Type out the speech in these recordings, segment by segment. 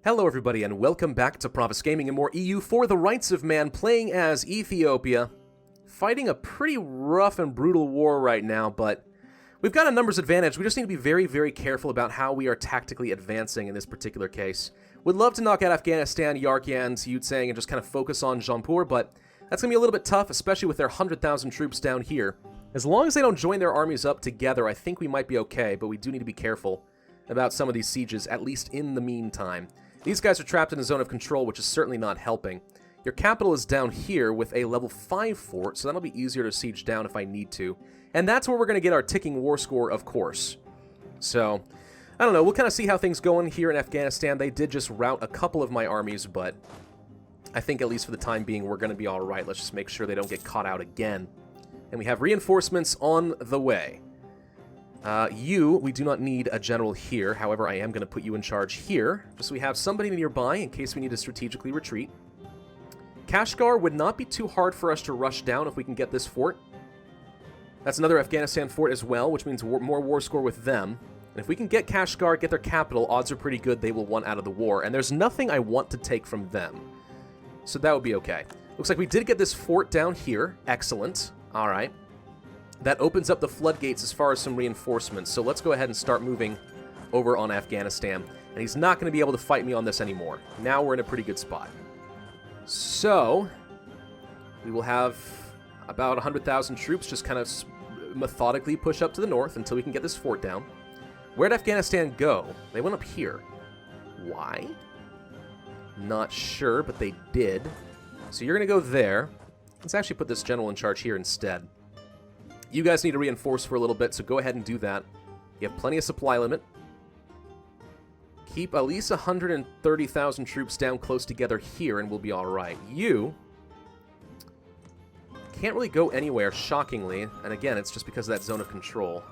Hello everybody and welcome back to Pravus Gaming and more EU for the Rights of Man, playing as Ethiopia, fighting a pretty rough and brutal war right now, but we've got a numbers advantage. We just need to be very, very careful about how we are tactically advancing in this particular case. Would love to knock out Afghanistan, Yarkand, Yutsang, and just kind of focus on Jeanpur, but that's going to be a little bit tough, especially with their 100,000 troops down here. As long as they don't join their armies up together, I think we might be okay, but we do need to be careful about some of these sieges, at least in the meantime. These guys are trapped in a zone of control, which is certainly not helping. Your capital is down here with a level 5 fort, so that'll be easier to siege down if I need to. And that's where we're going to get our ticking war score, of course. So, I don't know, we'll kind of see how things go in here in Afghanistan. They did just rout a couple of my armies, but I think at least for the time being, we're going to be alright. Let's just make sure they don't get caught out again. And we have reinforcements on the way. We do not need a general here. However, I am going to put you in charge here, just so we have somebody nearby in case we need to strategically retreat. Kashgar would not be too hard for us to rush down if we can get this fort. That's another Afghanistan fort as well, which means more war score with them. And if we can get Kashgar, get their capital, odds are pretty good they will want out of the war. And there's nothing I want to take from them. So that would be okay. Looks like we did get this fort down here. Excellent. All right. That opens up the floodgates as far as some reinforcements, so let's go ahead and start moving over on Afghanistan. And he's not going to be able to fight me on this anymore. Now we're in a pretty good spot. So, we will have about 100,000 troops just kind of methodically push up to the north until we can get this fort down. Where'd Afghanistan go? They went up here. Why? Not sure, but they did. So you're going to go there. Let's actually put this general in charge here instead. You guys need to reinforce for a little bit, so go ahead and do that. You have plenty of supply limit. Keep at least 130,000 troops down close together here, and we'll be alright. You can't really go anywhere, shockingly. And again, it's just because of that zone of control.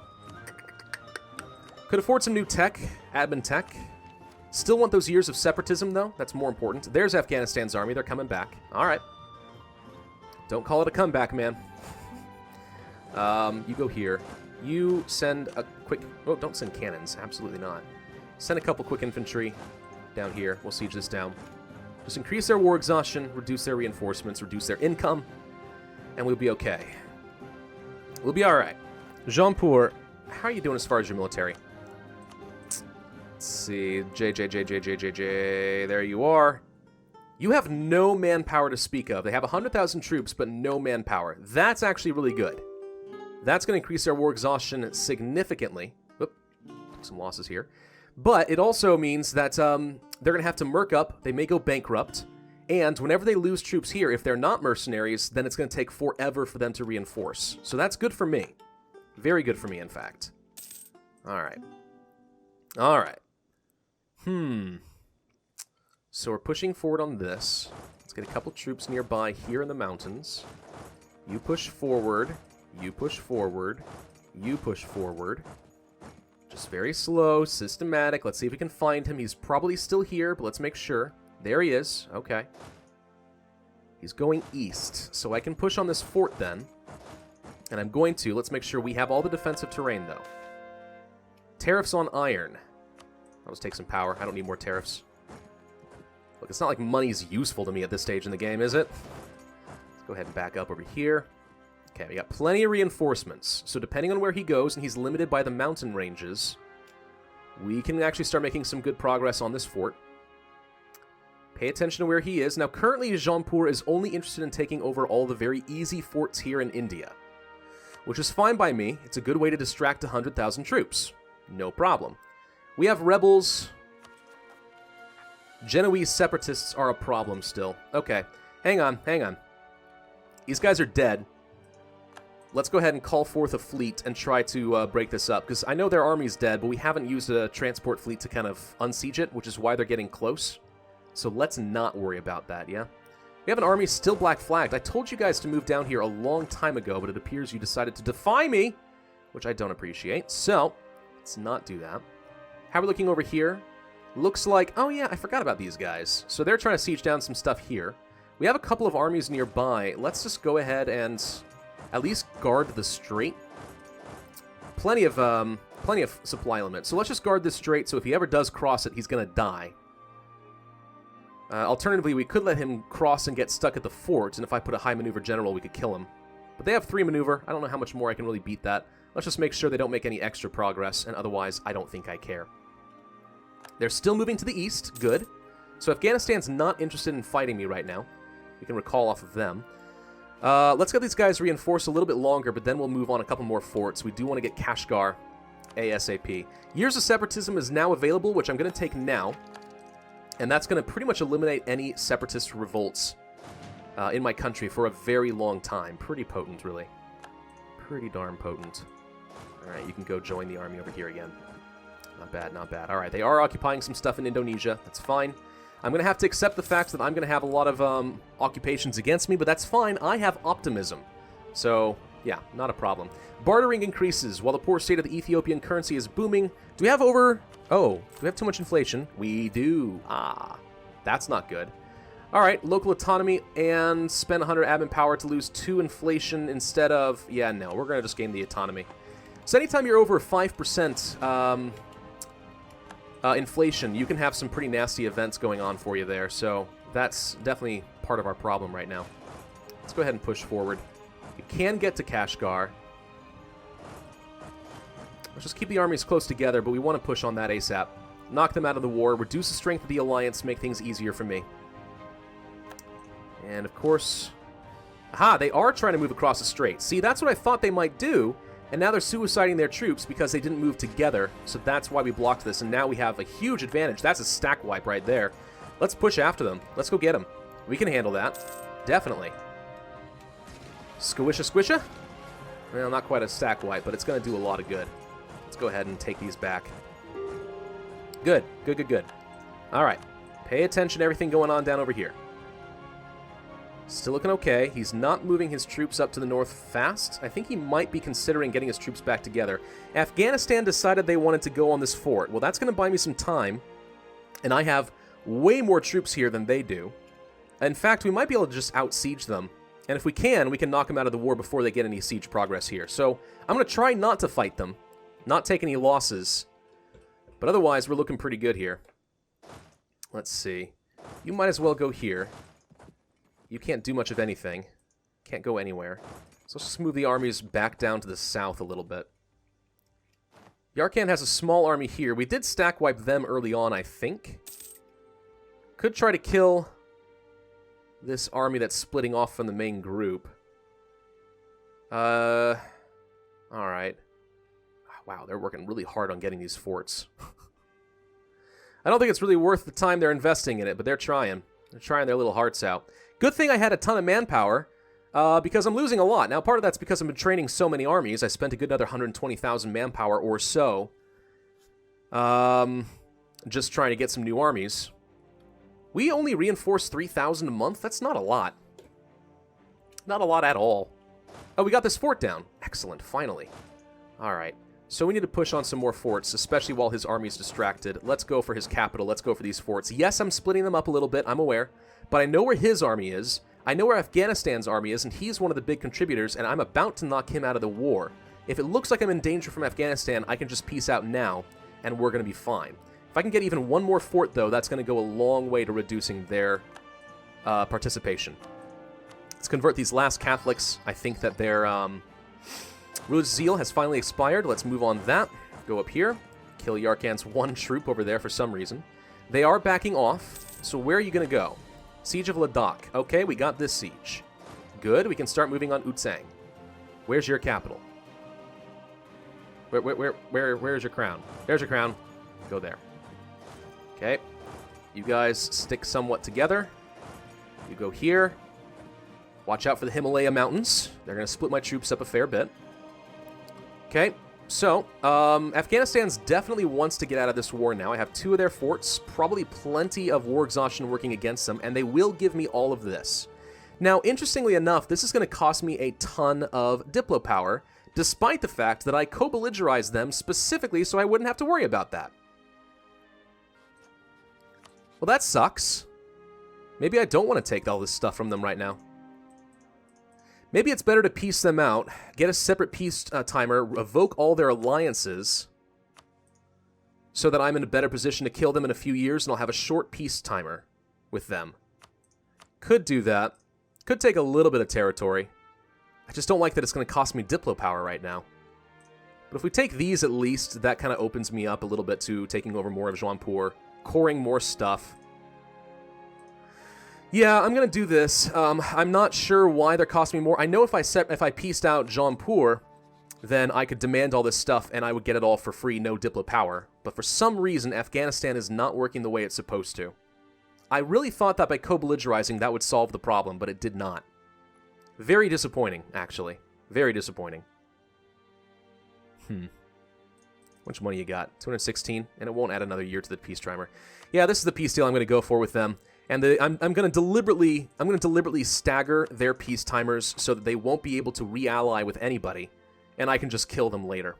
Could afford some new tech, admin tech. Still want those years of separatism, though. That's more important. There's Afghanistan's army. They're coming back. Alright. Don't call it a comeback, man. You go here. You send a quick... Oh, don't send cannons. Absolutely not. Send a couple quick infantry down here. We'll siege this down. Just increase their war exhaustion, reduce their reinforcements, reduce their income, and we'll be okay. We'll be alright. Jeanpur, how are you doing as far as your military? Let's see. JJ. There you are. You have no manpower to speak of. They have 100,000 troops, but no manpower. That's actually really good. That's going to increase their war exhaustion significantly. Whoop, took some losses here. But it also means that they're going to have to merc up. They may go bankrupt. And whenever they lose troops here, if they're not mercenaries, then it's going to take forever for them to reinforce. So that's good for me. Very good for me, in fact. Alright. Alright. So we're pushing forward on this. Let's get a couple troops nearby here in the mountains. You push forward. You push forward. You push forward. Just very slow, systematic. Let's see if we can find him. He's probably still here, but let's make sure. There he is. Okay. He's going east. So I can push on this fort then. And I'm going to. Let's make sure we have all the defensive terrain, though. Tariffs on iron. I'll just take some power. I don't need more tariffs. Look, it's not like money's useful to me at this stage in the game, is it? Let's go ahead and back up over here. Okay, we got plenty of reinforcements. So depending on where he goes, and he's limited by the mountain ranges, we can actually start making some good progress on this fort. Pay attention to where he is. Now, currently, Jeanpur is only interested in taking over all the very easy forts here in India, which is fine by me. It's a good way to distract 100,000 troops. No problem. We have rebels. Genoese separatists are a problem still. Okay, hang on. These guys are dead. Let's go ahead and call forth a fleet and try to break this up, because I know their army's dead, but we haven't used a transport fleet to kind of unsiege it, which is why they're getting close. So let's not worry about that, yeah? We have an army still black flagged. I told you guys to move down here a long time ago, but it appears you decided to defy me, which I don't appreciate. So, let's not do that. How are we looking over here? Looks like... Oh yeah, I forgot about these guys. So they're trying to siege down some stuff here. We have a couple of armies nearby. Let's just go ahead and at least guard the strait. Plenty of supply limit. So let's just guard this strait, so if he ever does cross it, he's going to die. Alternatively, we could let him cross and get stuck at the fort, and if I put a high maneuver general, we could kill him. But they have 3 maneuver. I don't know how much more I can really beat that. Let's just make sure they don't make any extra progress, and otherwise, I don't think I care. They're still moving to the east. Good. So Afghanistan's not interested in fighting me right now. We can recall off of them. Let's get these guys reinforced a little bit longer, but then we'll move on a couple more forts. We do want to get Kashgar ASAP. Years of Separatism is now available, which I'm going to take now. And that's going to pretty much eliminate any separatist revolts in my country for a very long time. Pretty potent, really. Pretty darn potent. Alright, you can go join the army over here again. Not bad, not bad. Alright, they are occupying some stuff in Indonesia. That's fine. I'm going to have to accept the fact that I'm going to have a lot of occupations against me, but that's fine. I have optimism. So, yeah, not a problem. Bartering increases while the poor state of the Ethiopian currency is booming. Do we have over... Oh, do we have too much inflation? We do. Ah, that's not good. All right, local autonomy and spend 100 admin power to lose 2 inflation instead of... Yeah, no, we're going to just gain the autonomy. So anytime you're over 5% inflation, you can have some pretty nasty events going on for you there. So that's definitely part of our problem right now. Let's go ahead and push forward. We can get to Kashgar. Let's just keep the armies close together, but we want to push on that ASAP. Knock them out of the war, reduce the strength of the alliance, make things easier for me. And, of course... Aha, they are trying to move across the strait. See, that's what I thought they might do, and now they're suiciding their troops because they didn't move together, so that's why we blocked this, and now we have a huge advantage. That's a stack wipe right there. Let's push after them. Let's go get them. We can handle that. Definitely. Squisha squisha? Well, not quite a stack wipe, but it's going to do a lot of good. Let's go ahead and take these back. Good. Good, good, good. All right. Pay attention to everything going on down over here. Still looking okay. He's not moving his troops up to the north fast. I think he might be considering getting his troops back together. Afghanistan decided they wanted to go on this fort. Well, that's going to buy me some time. And I have way more troops here than they do. In fact, we might be able to just out-siege them. And if we can knock them out of the war before they get any siege progress here. So I'm going to try not to fight them. Not take any losses. But otherwise, we're looking pretty good here. Let's see. You might as well go here. You can't do much of anything. Can't go anywhere. So let's just move the armies back down to the south a little bit. Yarkand has a small army here. We did stack wipe them early on, I think. Could try to kill this army that's splitting off from the main group. Alright. Wow, they're working really hard on getting these forts. I don't think it's really worth the time they're investing in it, but they're trying. They're trying their little hearts out. Good thing I had a ton of manpower, because I'm losing a lot. Now, part of that's because I've been training so many armies. I spent a good another 120,000 manpower or so. Just trying to get some new armies. We only reinforce 3,000 a month? That's not a lot. Not a lot at all. Oh, we got this fort down. Excellent, finally. Alright. So we need to push on some more forts, especially while his army's distracted. Let's go for his capital. Let's go for these forts. Yes, I'm splitting them up a little bit. I'm aware. But I know where his army is. I know where Afghanistan's army is, and he's one of the big contributors, and I'm about to knock him out of the war. If it looks like I'm in danger from Afghanistan, I can just peace out now, and we're going to be fine. If I can get even one more fort, though, that's going to go a long way to reducing their participation. Let's convert these last Catholics. I think that their religious zeal has finally expired. Let's move on that. Go up here. Kill Yarkand's one troop over there for some reason. They are backing off, so where are you going to go? Siege of Ladakh. Okay, we got this siege. Good, we can start moving on Utsang. Where's your capital? Where's your crown? There's your crown. Go there. Okay. You guys stick somewhat together. You go here. Watch out for the Himalaya Mountains. They're going to split my troops up a fair bit. Okay, so, Afghanistan's definitely wants to get out of this war now. I have 2 of their forts, probably plenty of war exhaustion working against them, and they will give me all of this. Now, interestingly enough, this is going to cost me a ton of Diplo power, despite the fact that I co-belligerized them specifically so I wouldn't have to worry about that. Well, that sucks. Maybe I don't want to take all this stuff from them right now. Maybe it's better to piece them out, get a separate peace timer, revoke all their alliances, so that I'm in a better position to kill them in a few years, and I'll have a short peace timer. with them. Could do that. Could take a little bit of territory. I just don't like that it's going to cost me Diplo power right now. But if we take these at least, that kind of opens me up a little bit to taking over more of Jeanpur, coring more stuff. Yeah, I'm going to do this. I'm not sure why they're costing me more. I know if I pieced out Jeanpur, then I could demand all this stuff and I would get it all for free, no Diplo power. But for some reason, Afghanistan is not working the way it's supposed to. I really thought that by co-belligerizing that would solve the problem, but it did not. Very disappointing, actually. Very disappointing. How much money you got? 216, and it won't add another year to the peace timer. Yeah, this is the peace deal I'm going to go for with them. And I'm going to deliberately stagger their peace timers so that they won't be able to re-ally with anybody, and I can just kill them later.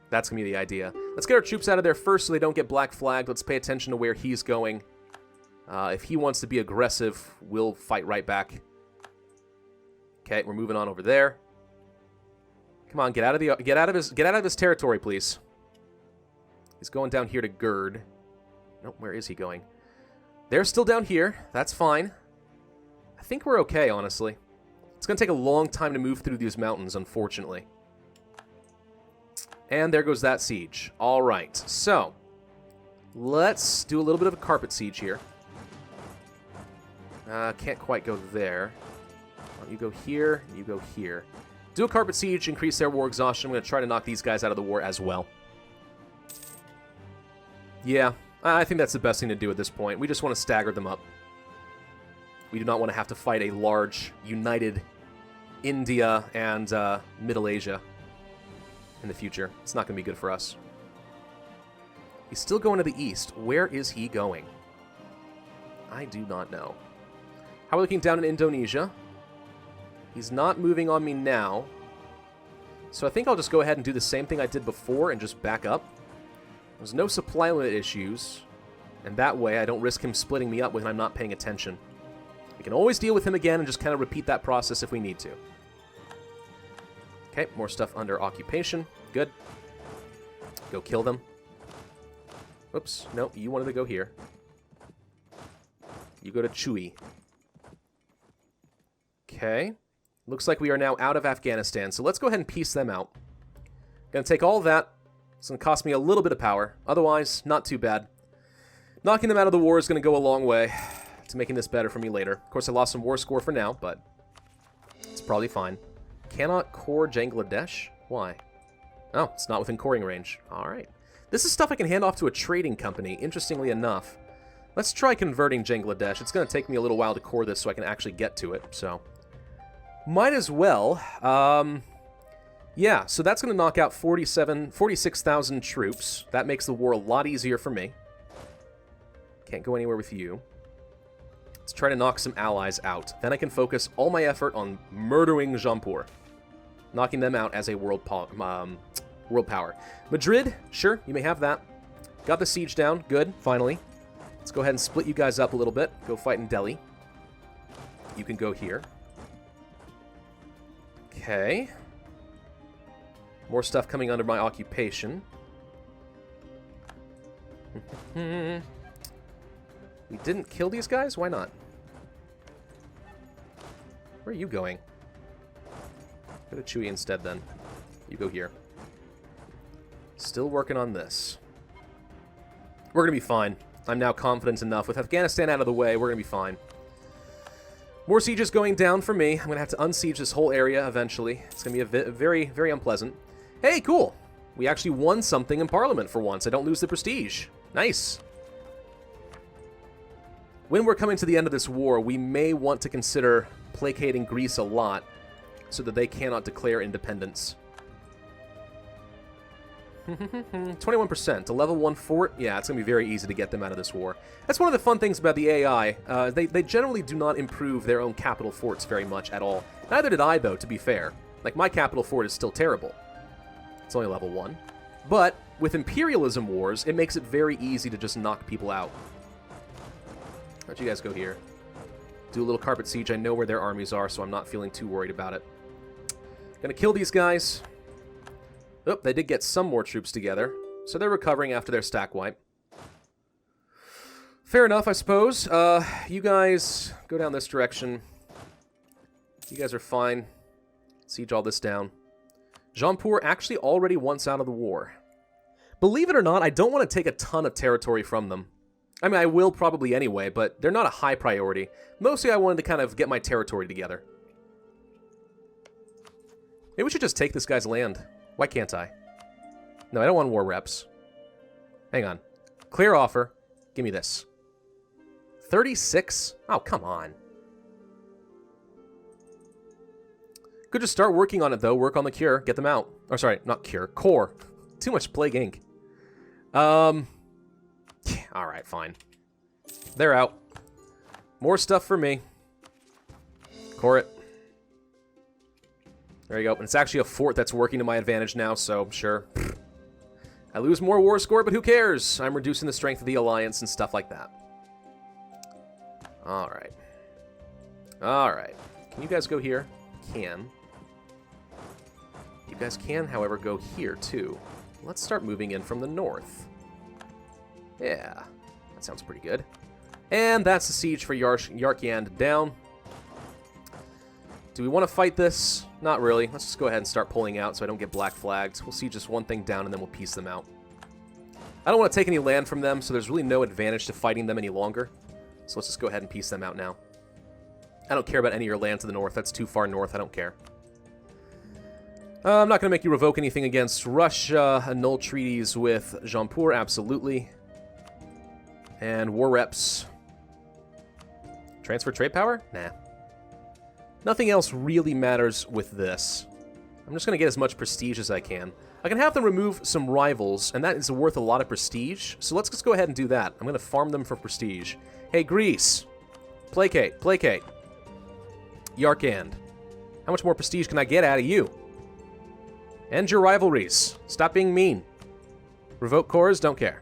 That's going to be the idea. Let's get our troops out of there first so they don't get black flagged. Let's pay attention to where he's going. If he wants to be aggressive, we'll fight right back. Okay, we're moving on over there. Come on, get out of his territory, please. He's going down here to Gerd. Nope, where is he going? They're still down here. That's fine. I think we're okay, honestly. It's going to take a long time to move through these mountains, unfortunately. And there goes that siege. All right, so let's do a little bit of a carpet siege here. Can't quite go there. You go here, you go here. Do a carpet siege, increase their war exhaustion. I'm going to try to knock these guys out of the war as well. Yeah, I think that's the best thing to do at this point. We just want to stagger them up. We do not want to have to fight a large, united India and Middle Asia in the future. It's not going to be good for us. He's still going to the east. Where is he going? I do not know. How are we looking down in Indonesia? He's not moving on me now. So I think I'll just go ahead and do the same thing I did before and just back up. There's no supply limit issues. And that way I don't risk him splitting me up when I'm not paying attention. We can always deal with him again and just kind of repeat that process if we need to. Okay, more stuff under occupation. Good. Go kill them. Oops, no, you wanted to go here. You go to Chui. Okay. Looks like we are now out of Afghanistan, so let's go ahead and piece them out. Gonna take all of that. It's gonna cost me a little bit of power. Otherwise, not too bad. Knocking them out of the war is gonna go a long way to making this better for me later. Of course, I lost some war score for now, but it's probably fine. Cannot core Bangladesh? Why? Oh, it's not within coring range. Alright. This is stuff I can hand off to a trading company, interestingly enough. Let's try converting Bangladesh. It's gonna take me a little while to core this so I can actually get to it, so might as well. Yeah, so that's going to knock out 46,000 troops. That makes the war a lot easier for me. Can't go anywhere with you. Let's try to knock some allies out. Then I can focus all my effort on murdering Jeanpur. Knocking them out as a world power. Madrid, sure, you may have that. Got the siege down. Good, finally. Let's go ahead and split you guys up a little bit. Go fight in Delhi. You can go here. Okay. More stuff coming under my occupation. We didn't kill these guys? Why not? Where are you going? Go to Chui instead, then. You go here. Still working on this. We're going to be fine. I'm now confident enough. With Afghanistan out of the way, we're going to be fine. More sieges going down for me. I'm going to have to unsiege this whole area eventually. It's going to be very, very unpleasant. Hey, cool. We actually won something in Parliament for once. I don't lose the prestige. Nice. When we're coming to the end of this war, we may want to consider placating Greece a lot so that they cannot declare independence. 21%. A level 1 fort? Yeah, it's going to be very easy to get them out of this war. That's one of the fun things about the AI. They generally do not improve their own capital forts very much at all. Neither did I, though, to be fair. Like, my capital fort is still terrible. It's only level 1. But with imperialism wars, it makes it very easy to just knock people out. Why don't you guys go here? Do a little carpet siege. I know where their armies are, so I'm not feeling too worried about it. Gonna kill these guys. Oh, they did get some more troops together, so they're recovering after their stack wipe. Fair enough, I suppose. You guys go down this direction. You guys are fine. Siege all this down. Jeanpur actually already wants out of the war. Believe it or not, I don't want to take a ton of territory from them. I mean, I will probably anyway, but they're not a high priority. Mostly I wanted to kind of get my territory together. Maybe we should just take this guy's land. Why can't I? No, I don't want war reps. Hang on. Clear offer. Give me this. 36? Oh, come on. Could just start working on it, though. Work on the cure. Get them out. Or, sorry, not cure. Core. Too much Plague Ink. Alright, fine. They're out. More stuff for me. Core it. There you go. And it's actually a fort that's working to my advantage now, so sure. I lose more war score, but who cares? I'm reducing the strength of the alliance and stuff like that. Alright. Alright. Can you guys go here? Can. You guys can, however, go here, too. Let's start moving in from the north. Yeah. That sounds pretty good. And that's the siege for Yarkand down. Do we want to fight this? Not really. Let's just go ahead and start pulling out so I don't get black flagged. We'll see just one thing down and then we'll piece them out. I don't want to take any land from them, so there's really no advantage to fighting them any longer. So let's just go ahead and piece them out now. I don't care about any of your land to the north. That's too far north. I don't care. I'm not going to make you revoke anything against Russia. Annul treaties with Jeanpur, absolutely. And war reps. Transfer trade power? Nah. Nothing else really matters with this. I'm just going to get as much prestige as I can. I can have them remove some rivals, and that is worth a lot of prestige. So let's just go ahead and do that. I'm going to farm them for prestige. Hey, Greece. Placate. Placate. Yarkand. How much more prestige can I get out of you? End your rivalries. Stop being mean. Revoke cores? Don't care.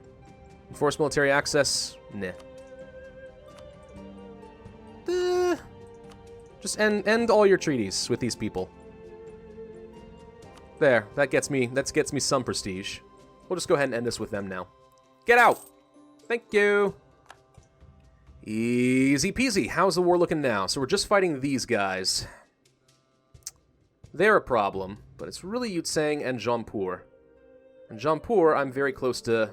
Enforce military access? Nah. Just end all your treaties with these people. There. That gets me some prestige. We'll just go ahead and end this with them now. Get out! Thank you! Easy peasy. How's the war looking now? So we're just fighting these guys. They're a problem, but it's really Yutsang and Jeanpur. And Jeanpur, I'm very close to...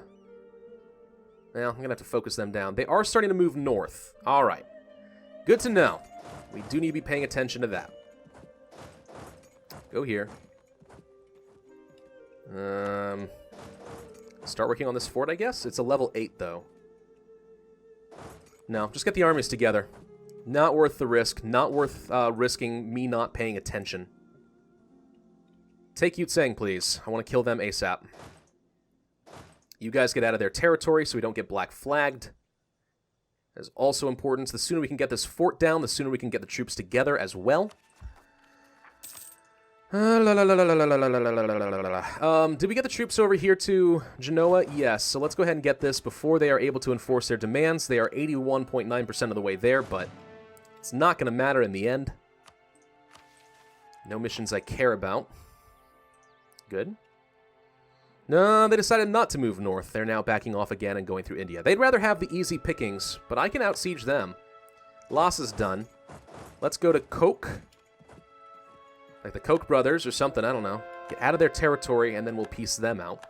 Well, I'm going to have to focus them down. They are starting to move north. Alright. Good to know. We do need to be paying attention to that. Go here. Start working on this fort, I guess? It's a level 8, though. No, just get the armies together. Not worth the risk. Not worth risking me not paying attention. Take Yutsang, please. I want to kill them ASAP. You guys get out of their territory so we don't get black flagged. That is also important. The sooner we can get this fort down, the sooner we can get the troops together as well. Did we get the troops over here to Genoa? Yes, so let's go ahead and get this before they are able to enforce their demands. They are 81.9% of the way there, but it's not going to matter in the end. No missions I care about. Good. No, they decided not to move north. They're now backing off again and going through India. They'd rather have the easy pickings, but I can outsiege them. Loss is done. Let's go to Coke. Like the Koch brothers or something, I don't know. Get out of their territory, and then we'll piece them out.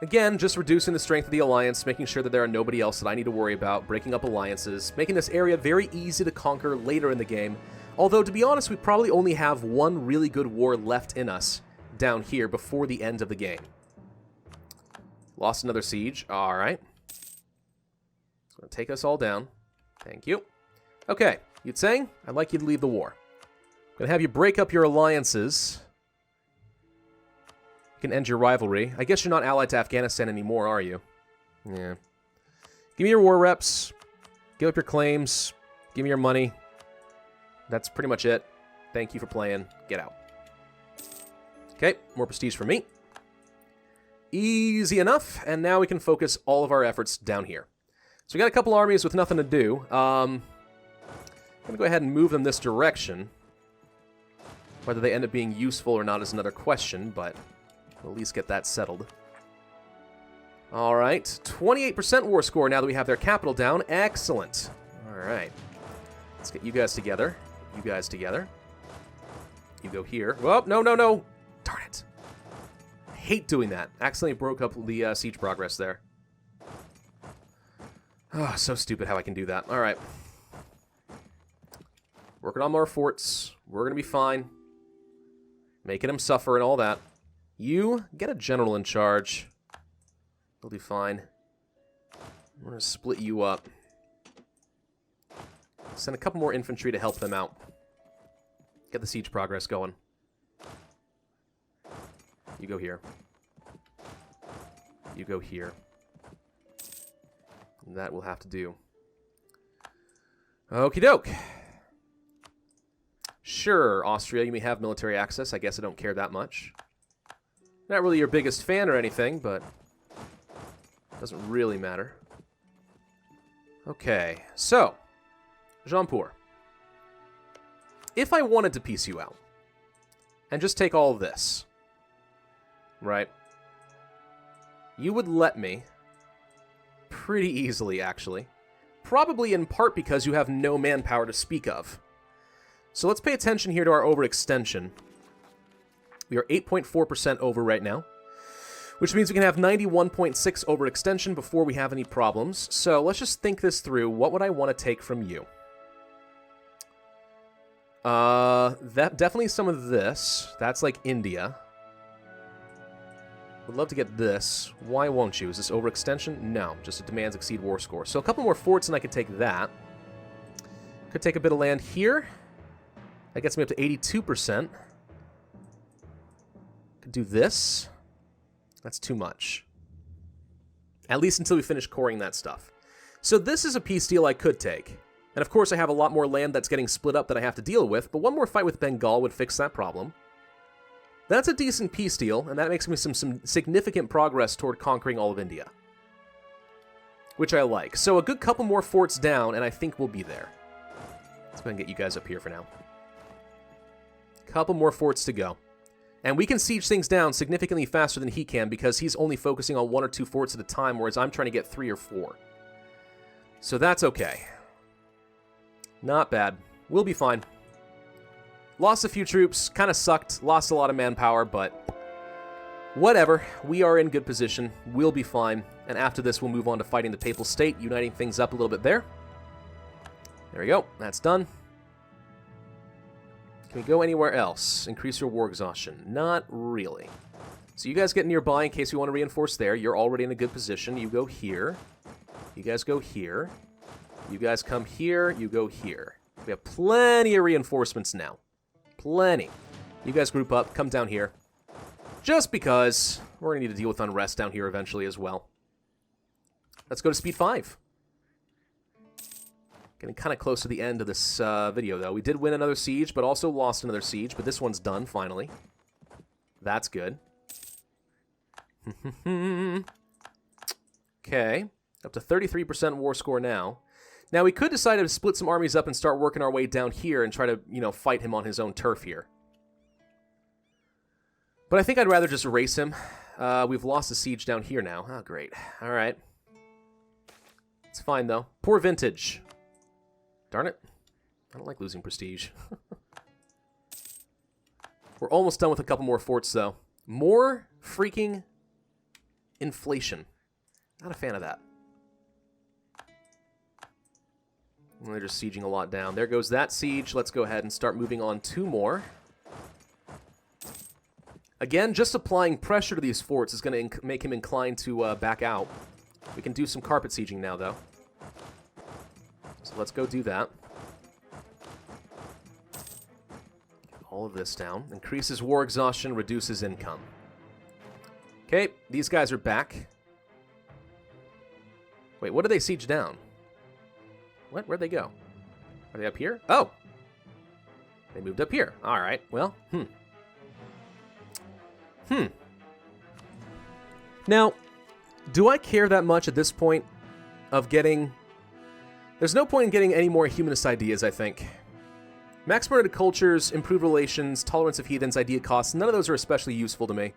Again, just reducing the strength of the alliance, making sure that there are nobody else that I need to worry about, breaking up alliances, making this area very easy to conquer later in the game. Although, to be honest, we probably only have one really good war left in us down here before the end of the game. Lost another siege. Alright. It's going to take us all down. Thank you. Okay, Yutsang, I'd like you to lead the war. I'm going to have you break up your alliances. You can end your rivalry. I guess you're not allied to Afghanistan anymore, are you? Yeah. Give me your war reps. Give up your claims. Give me your money. That's pretty much it. Thank you for playing. Get out. Okay, more prestige for me. Easy enough, and now we can focus all of our efforts down here. So we got a couple armies with nothing to do. I'm going to go ahead and move them this direction. Whether they end up being useful or not is another question, but we'll at least get that settled. All right, 28% war score now that we have their capital down. Excellent. All right. Let's get you guys together. You guys together. You go here. Well, no, no, no. Darn it. I hate doing that. Accidentally broke up the siege progress there. Oh, so stupid how I can do that. All right. Working on more forts. We're going to be fine. Making them suffer and all that. You get a general in charge. They'll be fine. I'm going to split you up. Send a couple more infantry to help them out. Get the siege progress going. You go here. You go here. And that will have to do. Okie doke. Sure, Austria, you may have military access. I guess I don't care that much. Not really your biggest fan or anything, but doesn't really matter. Okay, so, Jeanpur. If I wanted to piece you out, and just take all of this, right, you would let me pretty easily, actually. Probably in part because you have no manpower to speak of. So let's pay attention here to our overextension. We are 8.4% over right now, which means we can have 91.6 overextension before we have any problems. So let's just think this through. What would I want to take from you? That definitely some of this. That's like India. Would love to get this. Why won't you? Is this overextension? No, just it demands exceed war score. So a couple more forts and I could take that. Could take a bit of land here. That gets me up to 82%. Could do this. That's too much. At least until we finish coring that stuff. So this is a peace deal I could take. And of course I have a lot more land that's getting split up that I have to deal with, but one more fight with Bengal would fix that problem. That's a decent peace deal, and that makes me some significant progress toward conquering all of India. Which I like. So a good couple more forts down, and I think we'll be there. Let's go ahead and get you guys up here for now. Couple more forts to go. And we can siege things down significantly faster than he can because he's only focusing on 1 or 2 forts at a time, whereas I'm trying to get 3 or 4. So that's okay. Not bad. We'll be fine. Lost a few troops, kind of sucked, lost a lot of manpower, but whatever. We are in good position. We'll be fine. And after this, we'll move on to fighting the Papal State, uniting things up a little bit there. There we go. That's done. Can we go anywhere else? Increase your war exhaustion. Not really. So you guys get nearby in case we want to reinforce there. You're already in a good position. You go here. You guys go here. You guys come here. You go here. We have plenty of reinforcements now. Plenty. You guys group up. Come down here. Just because we're going to need to deal with unrest down here eventually as well. Let's go to speed 5. Getting kind of close to the end of this video, though. We did win another siege, but also lost another siege. But this one's done, finally. That's good. Okay. Up to 33% war score now. Now, we could decide to split some armies up and start working our way down here and try to, you know, fight him on his own turf here. But I think I'd rather just erase him. We've lost a siege down here now. Oh, great. All right. It's fine, though. Poor vintage. Darn it. I don't like losing prestige. We're almost done with a couple more forts, though. More freaking inflation. Not a fan of that. And they're just sieging a lot down. There goes that siege. Let's go ahead and start moving on 2 more. Again, just applying pressure to these forts is going to make him inclined to back out. We can do some carpet sieging now, though. So let's go do that. Get all of this down. Increases war exhaustion, reduces income. Okay, these guys are back. Wait, what did they siege down? What? Where'd they go? Are they up here? Oh! They moved up here. Alright, well, Now, do I care that much at this point of getting... There's no point in getting any more humanist ideas, I think. Max murdered cultures, improved relations, tolerance of heathens, idea costs, none of those are especially useful to me.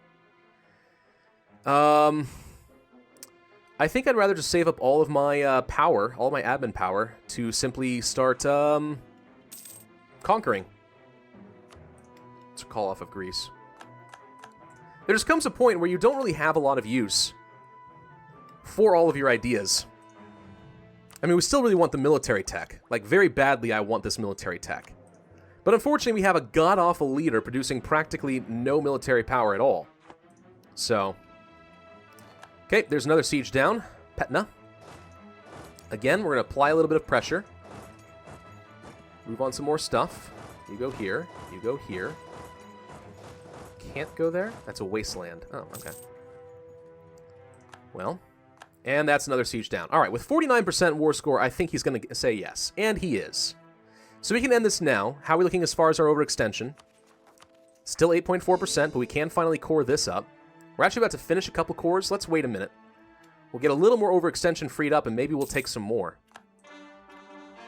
I think I'd rather just save up all of my power, all my admin power, to simply start conquering. It's a call off of Greece. There just comes a point where you don't really have a lot of use for all of your ideas. I mean, we still really want the military tech. Like, very badly, I want this military tech. But unfortunately, we have a god-awful leader producing practically no military power at all. So, okay, there's another siege down. Petna. Again, we're going to apply a little bit of pressure. Move on some more stuff. You go here. You go here. Can't go there? That's a wasteland. Oh, okay. Well, and that's another siege down. All right, with 49% war score, I think he's going to say yes. And he is. So we can end this now. How are we looking as far as our overextension? Still 8.4%, but we can finally core this up. We're actually about to finish a couple cores. Let's wait a minute. We'll get a little more overextension freed up, and maybe we'll take some more.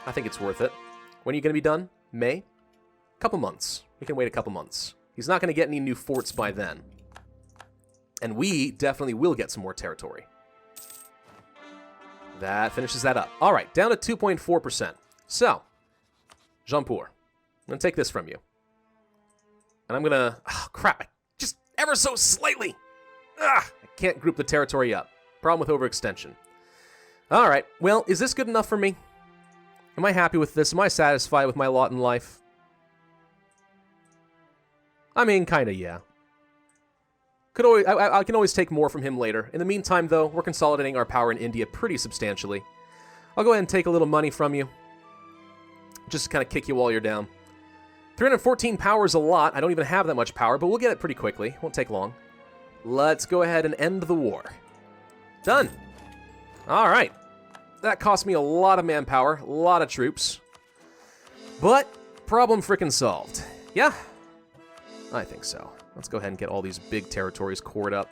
I think it's worth it. When are you going to be done? May? Couple months. We can wait a couple months. He's not going to get any new forts by then. And we definitely will get some more territory. That finishes that up. All right, down to 2.4%. So, Jeanpur, I'm going to take this from you. And I'm going to... Oh, crap. Just ever so slightly. I can't group the territory up. Problem with overextension. All right, well, is this good enough for me? Am I happy with this? Am I satisfied with my lot in life? I mean, kind of, yeah. I can always take more from him later. In the meantime, though, we're consolidating our power in India pretty substantially. I'll go ahead and take a little money from you. Just to kind of kick you while you're down. 314 power is a lot. I don't even have that much power, but we'll get it pretty quickly. Won't take long. Let's go ahead and end the war. Done. All right. That cost me a lot of manpower, a lot of troops. But problem frickin' solved. Yeah? I think so. Let's go ahead and get all these big territories cored up.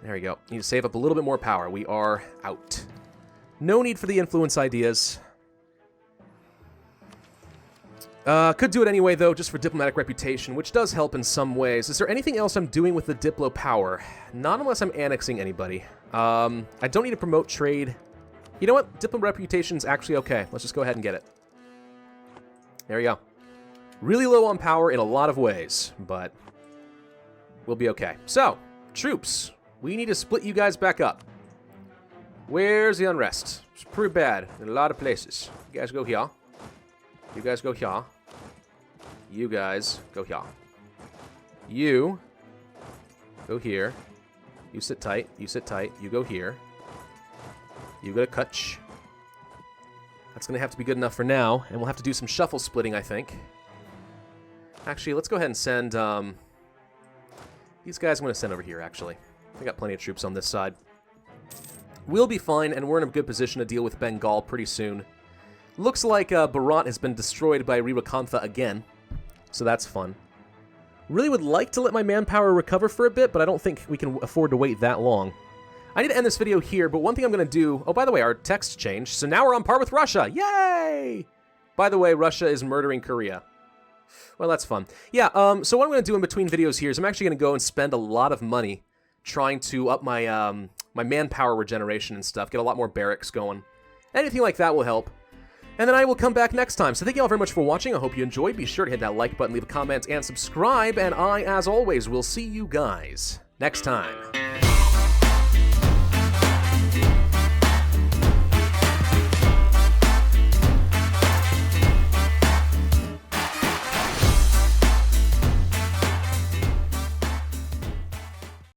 There we go. Need to save up a little bit more power. We are out. No need for the influence ideas. Could do it anyway, though, just for diplomatic reputation, which does help in some ways. Is there anything else I'm doing with the Diplo power? Not unless I'm annexing anybody. I don't need to promote trade. You know what? Diplo reputation's actually okay. Let's just go ahead and get it. There we go. Really low on power in a lot of ways, but we'll be okay. So, troops. We need to split you guys back up. Where's the unrest? It's pretty bad in a lot of places. You guys go here. You guys go here. You guys go here. You go here. You sit tight. You sit tight. You go here. You go to Kutch. That's going to have to be good enough for now, and we'll have to do some shuffle splitting, I think. Actually, let's go ahead and send, these guys I'm going to send over here, actually. I got plenty of troops on this side. We'll be fine, and we're in a good position to deal with Bengal pretty soon. Looks like Bharat has been destroyed by Rirakantha again, so that's fun. Really would like to let my manpower recover for a bit, but I don't think we can afford to wait that long. I need to end this video here, but one thing I'm going to do... Oh, by the way, our text changed, so now we're on par with Russia! Yay! By the way, Russia is murdering Korea. Well, that's fun. Yeah, so what I'm going to do in between videos here is I'm actually going to go and spend a lot of money trying to up my my manpower regeneration and stuff, get a lot more barracks going. Anything like that will help. And then I will come back next time. So thank you all very much for watching. I hope you enjoyed. Be sure to hit that like button, leave a comment, and subscribe. And I, as always, will see you guys next time.